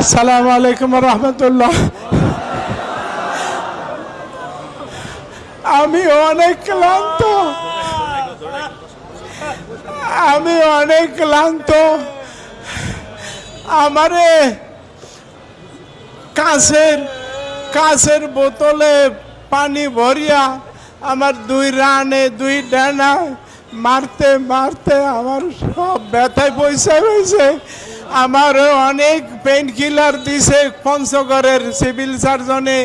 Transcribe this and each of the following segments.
আসসালামু আলাইকুম রহমতুল্লাহ। আমি অনেক ক্লান্ত, আমারে কাঁচের বোতলে পানি ভরিয়া আমার 2 রানে 2 ডানা মারতে মারতে আমার সব ব্যথায় পয়সা হয়েছে। আমারও অনেক পেইন কিলার দিছে পঞ্চগড়ের সিভিল সার্জনে।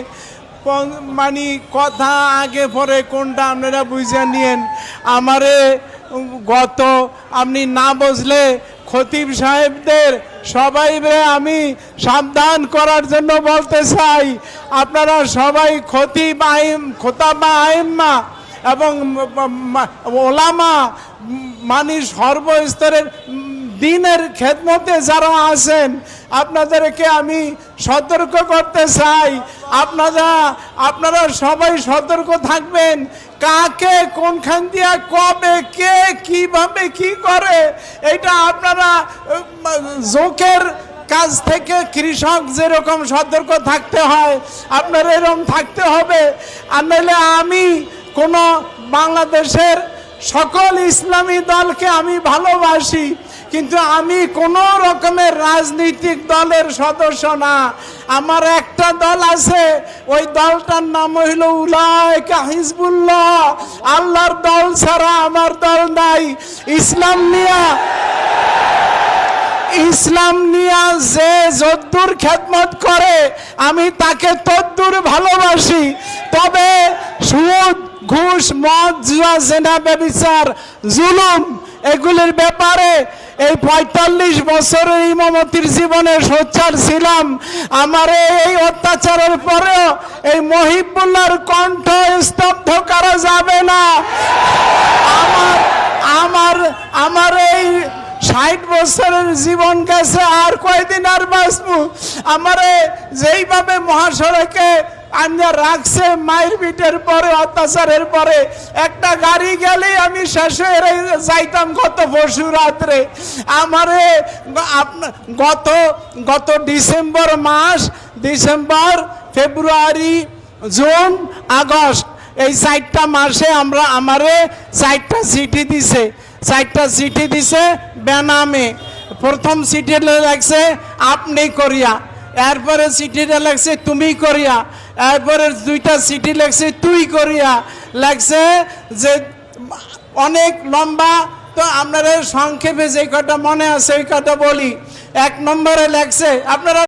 মানে কথা আগে পরে কোনটা আপনারা বুঝে নিয়েন। আমারে গত আপনি না বুঝলে খতিব সাহেবদের সবাই আমি সাবধান করার জন্য বলতে চাই, আপনারা সবাই খতিব খোতাবা আইম্মা এবং ওলামা মানে সর্বস্তরের দিনের খেদমতে যারা আছেন আপনাদেরকে আমি সতর্ক করতে চাই, আপনারা সবাই সতর্ক থাকবেন। কাকে কোনখান দিয়া কবে কে কিভাবে কি করে এটা আপনারা জোকের কাজ থেকে কৃষক যেরকম সতর্ক থাকতে হয় আপনারা এরকম থাকতে হবে। আর নাহলে আমি কোনো বাংলাদেশের সকল ইসলামী দলকে আমি ভালোবাসি, কিন্তু আমি কোনো রকমের রাজনৈতিক দলের সদস্য না। আমার একটা দল আছে, ওই দলটার নাম হইল উলাইকা হিজবুল্লাহ। আল্লাহর দল ছাড়া আমার দল নাই। ইসলাম নিয়া যে যদ্দুর খেদমত করে আমি তাকে তদ্দুর ভালোবাসি। তবে সুদ, ঘুষ, মদ, জুয়া, জেনা, ব্যভিচার, জুলুম এগুলির ব্যাপারে এই 45 বছরের ইমামতির জীবনে সোচ্চার ছিলাম। আমার এই অত্যাচারের পরেও এই মহিবুল্লাহর কণ্ঠ স্তব্ধ করা যাবে না। আমার এই 60 বছরের জীবন গেছে, আর কয়দিন আর বাঁচবো। আমারে যেইভাবে মহাসড়কে আন্যা রাখছে মায়ের পিঠের পরে, অত্যাচারের পরে, একটা গাড়ি গেলে আমি শেষ হয়ে যাইতাম গত পরশু রাত্রে। আমারে গত ডিসেম্বর মাস, ফেব্রুয়ারি, জুন, আগস্ট এই 4টা মাসে আমারে 4টা চিঠি দিছে বেনামে। প্রথম চিঠিটা লাগছে আপনি করিয়া, এরপরে চিঠিটা লাগছে তুমি করিয়া, এরপরে 2টা চিঠি লাগছে তুই করিয়া লাগছে, যে অনেক লম্বা। তো আপনারা সংক্ষেপে যে কটা মনে আছে ওই কটা বলি। 1 নম্বরে লাগছে আপনারা